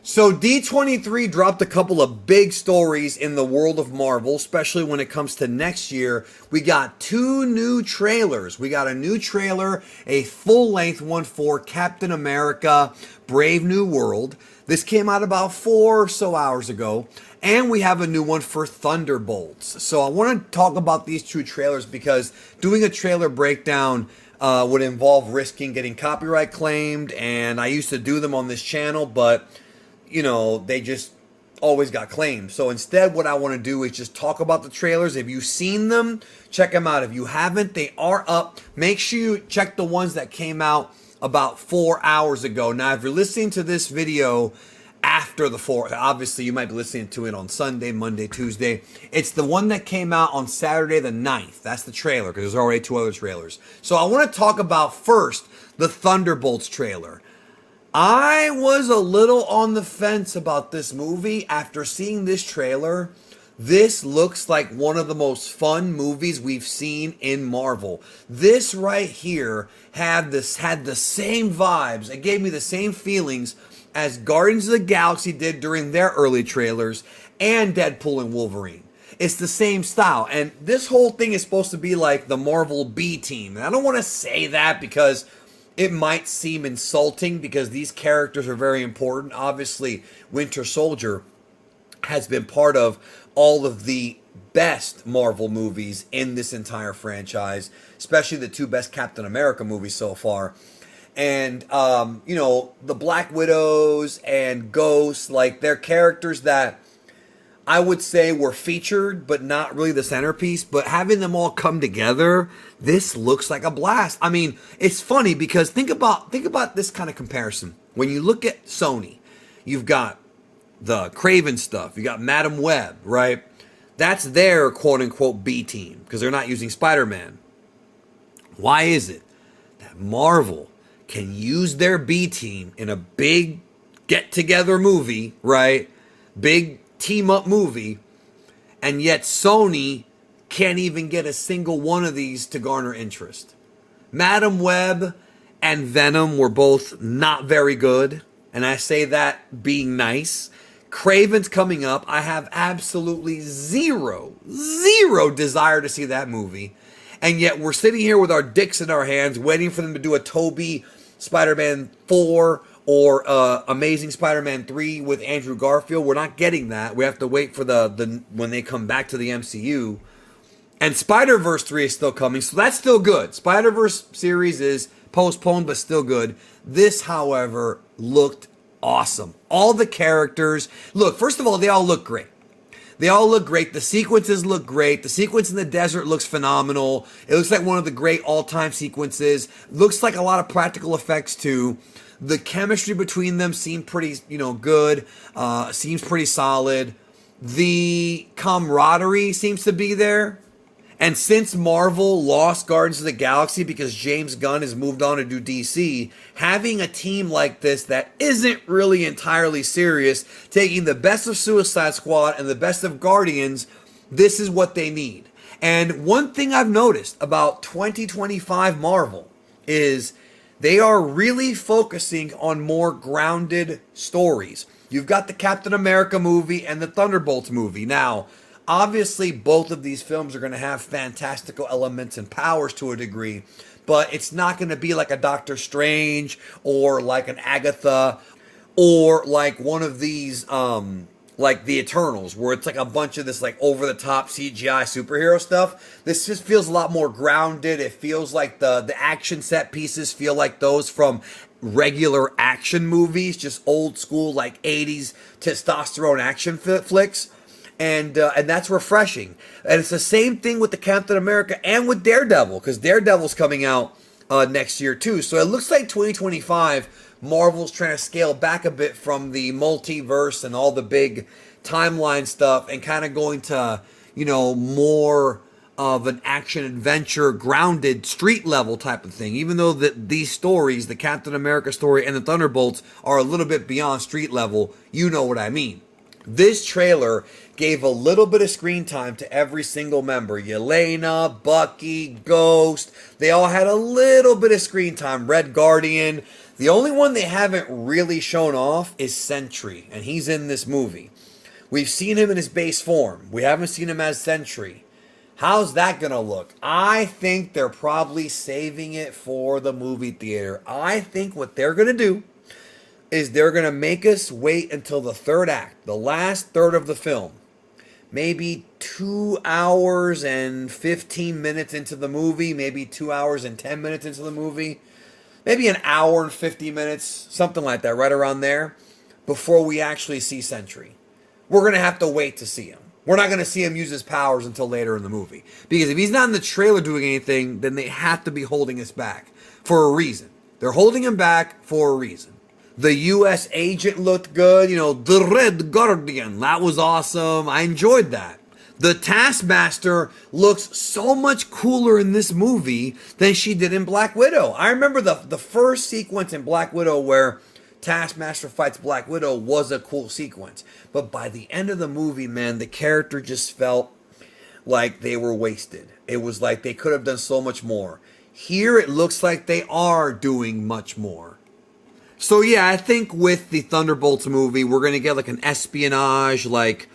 So D23 dropped a couple of big stories in the world of Marvel, especially when it comes to next year. We got two new trailers. We got a new trailer, a full-length one for Captain America: Brave New World. This came out about 4 or so hours ago. And we have a new one for Thunderbolts. So I want to talk about these two trailers because doing a trailer breakdown would involve risking getting copyright claimed. And I used to do them on this channel, but they just always got claimed. So instead, what I want to do is just talk about the trailers. If you've seen them, check them out. If you haven't, they are up. Make sure you check the ones that came out about 4 hours ago. Now, if you're listening to this video after the 4th, obviously you might be listening to it on Sunday, Monday, Tuesday. It's the one that came out on Saturday the 9th. That's the trailer, because there's already 2 other trailers. So I want to talk about first the Thunderbolts trailer. I was a little on the fence about this movie after seeing this trailer. This looks like one of the most fun movies we've seen in Marvel. This right here had the same vibes. It gave me the same feelings as Guardians of the Galaxy did during their early trailers and Deadpool and Wolverine. It's the same style. And this whole thing is supposed to be like the Marvel B team. And I don't want to say that because it might seem insulting because these characters are very important. Obviously, Winter Soldier has been part of all of the best Marvel movies in this entire franchise, especially the 2 best Captain America movies so far. And, the Black Widows and Ghosts, like, they're characters that I would say were featured, but not really the centerpiece. But having them all come together, this looks like a blast. I mean, it's funny because think about this kind of comparison. When you look at Sony, you've got the Craven stuff. You got Madam Web, right? That's their quote-unquote B team because they're not using Spider-Man. Why is it that Marvel can use their B team in a big get-together movie, right? Big team-up movie, and yet Sony can't even get a single one of these to garner interest? Madam Web and Venom were both not very good, and I say that being nice. Craven's coming up. I have absolutely zero desire to see that movie, and yet we're sitting here with our dicks in our hands waiting for them to do a Tobey Spider-Man 4 or Amazing Spider-Man 3 with Andrew Garfield. We're not getting that. We have to wait for the when they come back to the MCU. And Spider-Verse 3 is still coming, so that's still good. Spider-Verse series is postponed, but still good. This, however, looked awesome. All the characters. Look, first of all, they all look great. They all look great. The sequences look great. The sequence in the desert looks phenomenal. It looks like one of the great all-time sequences. Looks like a lot of practical effects, too. The chemistry between them seemed pretty, good. Seems pretty solid. The camaraderie seems to be there. And since Marvel lost Guardians of the Galaxy because James Gunn has moved on to do DC, having a team like this that isn't really entirely serious, taking the best of Suicide Squad and the best of Guardians, this is what they need. And one thing I've noticed about 2025 Marvel is they are really focusing on more grounded stories. You've got the Captain America movie and the Thunderbolts movie. Now, obviously, both of these films are going to have fantastical elements and powers to a degree, but it's not going to be like a Doctor Strange or like an Agatha or like one of these, like the Eternals, where it's like a bunch of this like over-the-top CGI superhero stuff. This just feels a lot more grounded. It feels like the action set pieces feel like those from regular action movies, just old school like 80s testosterone action flicks. And that's refreshing. And it's the same thing with the Captain America and with Daredevil, because Daredevil's coming out next year too. So it looks like 2025, Marvel's trying to scale back a bit from the multiverse and all the big timeline stuff and kind of going to, more of an action-adventure, grounded, street-level type of thing. Even though these stories, the Captain America story and the Thunderbolts, are a little bit beyond street level, you know what I mean. This trailer gave a little bit of screen time to every single member. Yelena, Bucky, Ghost. They all had a little bit of screen time. Red Guardian. The only one they haven't really shown off is Sentry, and he's in this movie. We've seen him in his base form. We haven't seen him as Sentry. How's that going to look? I think they're probably saving it for the movie theater. I think what they're going to do is they're going to make us wait until the third act, the last third of the film. Maybe 2 hours and 15 minutes into the movie, maybe 2 hours and 10 minutes into the movie, maybe an hour and 50 minutes, something like that, right around there, before we actually see Sentry. We're going to have to wait to see him. We're not going to see him use his powers until later in the movie. Because if he's not in the trailer doing anything, then they have to be holding us back for a reason. They're holding him back for a reason. The U.S. agent looked good. The Red Guardian. That was awesome. I enjoyed that. The Taskmaster looks so much cooler in this movie than she did in Black Widow. I remember the first sequence in Black Widow where Taskmaster fights Black Widow was a cool sequence. But by the end of the movie, man, the character just felt like they were wasted. It was like they could have done so much more. Here it looks like they are doing much more. So yeah, I think with the Thunderbolts movie, we're going to get like an espionage, Die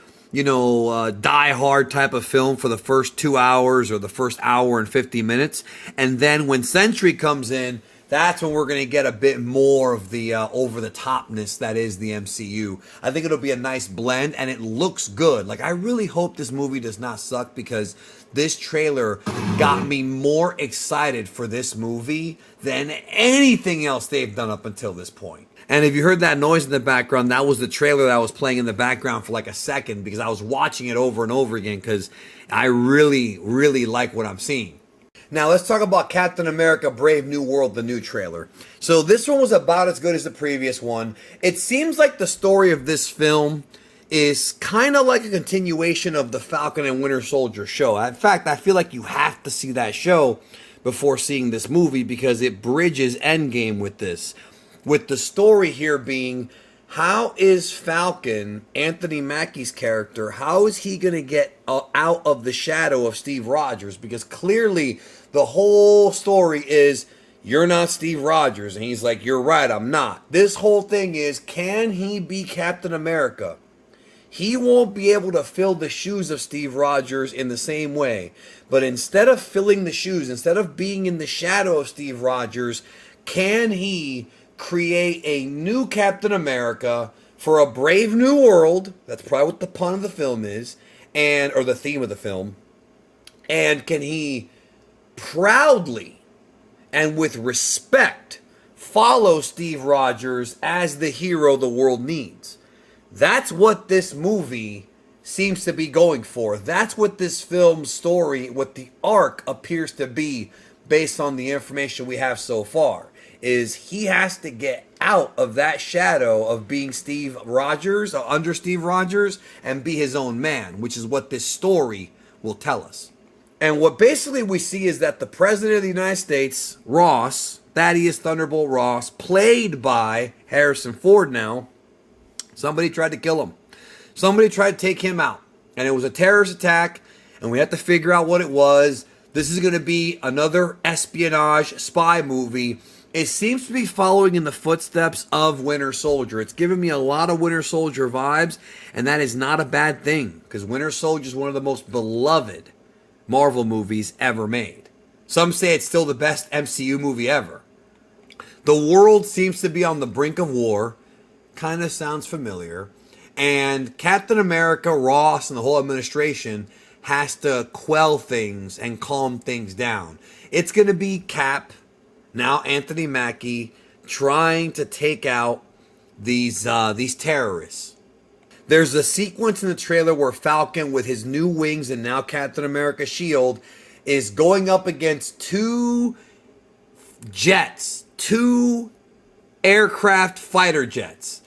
Hard type of film for the first 2 hours or the first hour and 50 minutes. And then when Sentry comes in, that's when we're going to get a bit more of the over-the-topness that is the MCU. I think it'll be a nice blend, and it looks good. Like, I really hope this movie does not suck, because this trailer got me more excited for this movie than anything else they've done up until this point. And if you heard that noise in the background, that was the trailer that was playing in the background for like a second, because I was watching it over and over again because I really, really like what I'm seeing. Now let's talk about Captain America Brave New World, the new trailer. So this one was about as good as the previous one. It seems like the story of this film is kind of like a continuation of the Falcon and Winter Soldier show. In fact, I feel like you have to see that show before seeing this movie, because it bridges Endgame with this. With the story here being, how is Falcon, Anthony Mackie's character, how is he going to get out of the shadow of Steve Rogers? Because clearly the whole story is, you're not Steve Rogers. And he's like, you're right, I'm not. This whole thing is, can he be Captain America? He won't be able to fill the shoes of Steve Rogers in the same way. But instead of filling the shoes, instead of being in the shadow of Steve Rogers, can he create a new Captain America for a brave new world? That's probably what the pun of the film is, or the theme of the film. And can he proudly and with respect follow Steve Rogers as the hero the world needs? That's what this movie seems to be going for. That's what this film's story, what the arc appears to be, based on the information we have so far, is he has to get out of that shadow of being Steve Rogers, or under Steve Rogers, and be his own man, which is what this story will tell us. And what basically we see is that the President of the United States, Ross, Thaddeus Thunderbolt Ross, played by Harrison Ford now, somebody tried to kill him. Somebody tried to take him out. And it was a terrorist attack, and we have to figure out what it was. This is going to be another espionage spy movie. It seems to be following in the footsteps of Winter Soldier. It's giving me a lot of Winter Soldier vibes, and that is not a bad thing, because Winter Soldier is one of the most beloved Marvel movies ever made. Some say it's still the best MCU movie ever. The world seems to be on the brink of war. Kind of sounds familiar. And Captain America, Ross, and the whole administration has to quell things and calm things down. It's going to be Cap, now Anthony Mackie, trying to take out these terrorists. There's a sequence in the trailer where Falcon, with his new wings and now Captain America shield, is going up against two jets, two aircraft fighter jets.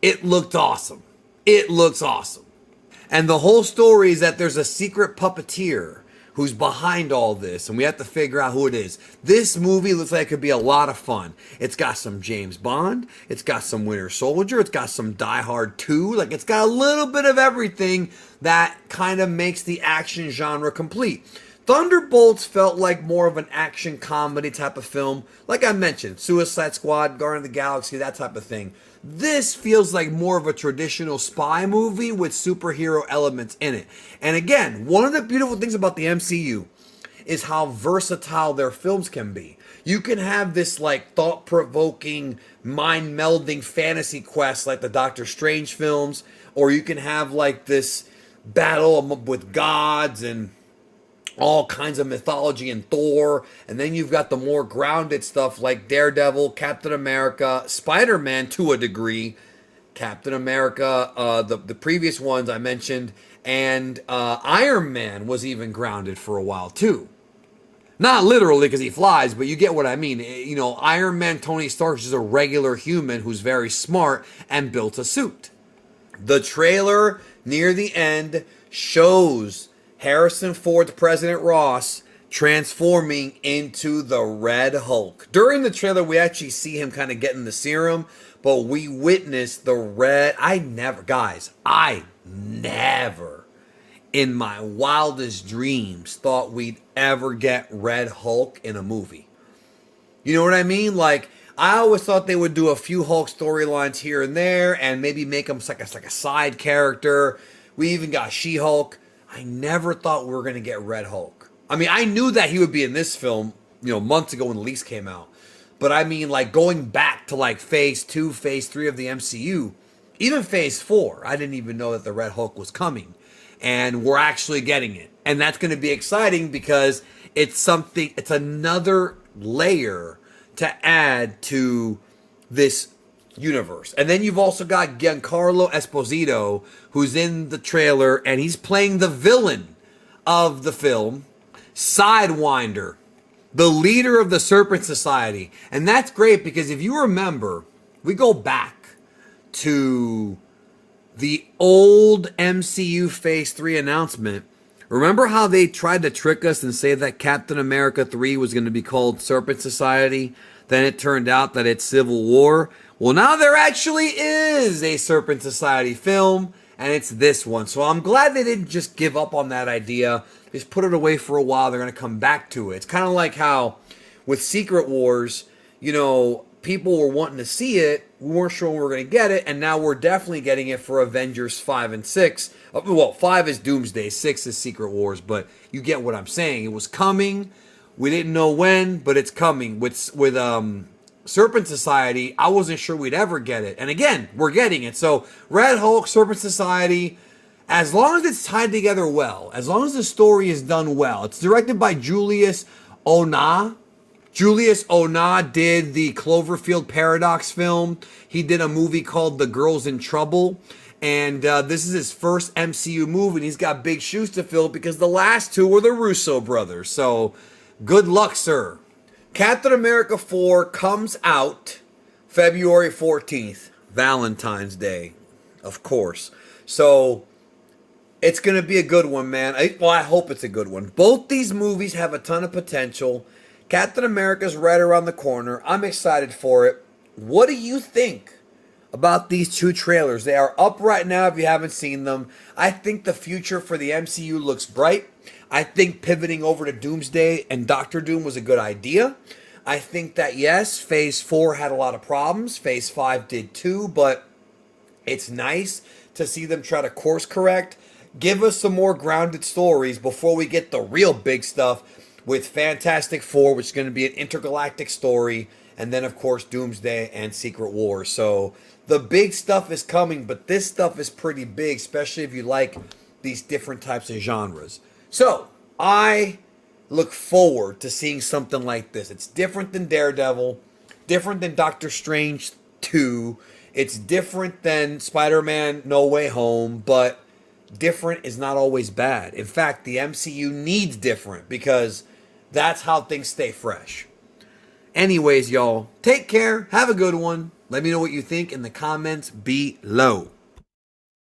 It looked awesome. It looks awesome. And the whole story is that there's a secret puppeteer who's behind all this, and we have to figure out who it is. This movie looks like it could be a lot of fun. It's got some James Bond, it's got some Winter Soldier, it's got some Die Hard 2, like it's got a little bit of everything that kind of makes the action genre complete. Thunderbolts felt like more of an action comedy type of film. Like I mentioned, Suicide Squad, Guardian of the Galaxy, that type of thing. This feels like more of a traditional spy movie with superhero elements in it. And again, one of the beautiful things about the MCU is how versatile their films can be. You can have this like thought-provoking, mind-melding fantasy quest like the Doctor Strange films, or you can have like this battle with gods and all kinds of mythology and Thor, and then you've got the more grounded stuff like Daredevil, Captain America, Spider-Man to a degree, Captain America, the previous ones I mentioned, and Iron Man was even grounded for a while too. Not literally because he flies, but you get what I mean. You know, Iron Man, Tony Stark is just a regular human who's very smart and built a suit. The trailer near the end shows Harrison Ford's President Ross transforming into the Red Hulk. During the trailer, we actually see him kind of getting the serum, but we witness the red. I never in my wildest dreams thought we'd ever get Red Hulk in a movie. You know what I mean? Like, I always thought they would do a few Hulk storylines here and there and maybe make him like a side character. We even got She-Hulk. I never thought we were going to get Red Hulk. I mean, I knew that he would be in this film, you know, months ago when the leaks came out. But I mean, like, going back to like phase 2, phase 3 of the MCU, even phase 4, I didn't even know that the Red Hulk was coming. And we're actually getting it. And that's going to be exciting because it's another layer to add to this universe. And then you've also got Giancarlo Esposito, who's in the trailer, and he's playing the villain of the film, Sidewinder, the leader of the Serpent Society. And that's great because if you remember, we go back to the old MCU Phase 3 announcement. Remember how they tried to trick us and say that Captain America 3 was going to be called Serpent Society? Then it turned out that it's Civil War. Well, now there actually is a Serpent Society film, and it's this one. So I'm glad they didn't just give up on that idea. Just put it away for a while. They're going to come back to it. It's kind of like how with Secret Wars, you know, people were wanting to see it. We weren't sure when we were going to get it, and now we're definitely getting it for Avengers 5 and 6. Well, 5 is Doomsday, 6 is Secret Wars, but you get what I'm saying. It was coming. We didn't know when, but it's coming. With Serpent Society, I wasn't sure we'd ever get it. And again, we're getting it. So Red Hulk, Serpent Society, as long as it's tied together well, as long as the story is done well. It's directed by Julius Onah. Julius Onah did the Cloverfield Paradox film. He did a movie called The Girls in Trouble. And this is his first MCU movie, and he's got big shoes to fill because the last two were the Russo brothers. So good luck, sir. Captain America 4 comes out February 14th, Valentine's Day, of course. So it's going to be a good one, man. I hope it's a good one. Both these movies have a ton of potential. Captain America's right around the corner. I'm excited for it. What do you think about these two trailers? They are up right now if you haven't seen them. I think the future for the MCU looks bright. I think pivoting over to Doomsday and Doctor Doom was a good idea. I think that, yes, Phase 4 had a lot of problems. Phase 5 did too, but it's nice to see them try to course correct. Give us some more grounded stories before we get the real big stuff with Fantastic Four, which is going to be an intergalactic story. And then, of course, Doomsday and Secret War. So the big stuff is coming, but this stuff is pretty big, especially if you like these different types of genres. So I look forward to seeing something like this. It's different than Daredevil, different than Doctor Strange 2. It's different than Spider-Man No Way Home, but different is not always bad. In fact, the MCU needs different because that's how things stay fresh. Anyways, y'all, take care. Have a good one. Let me know what you think in the comments below.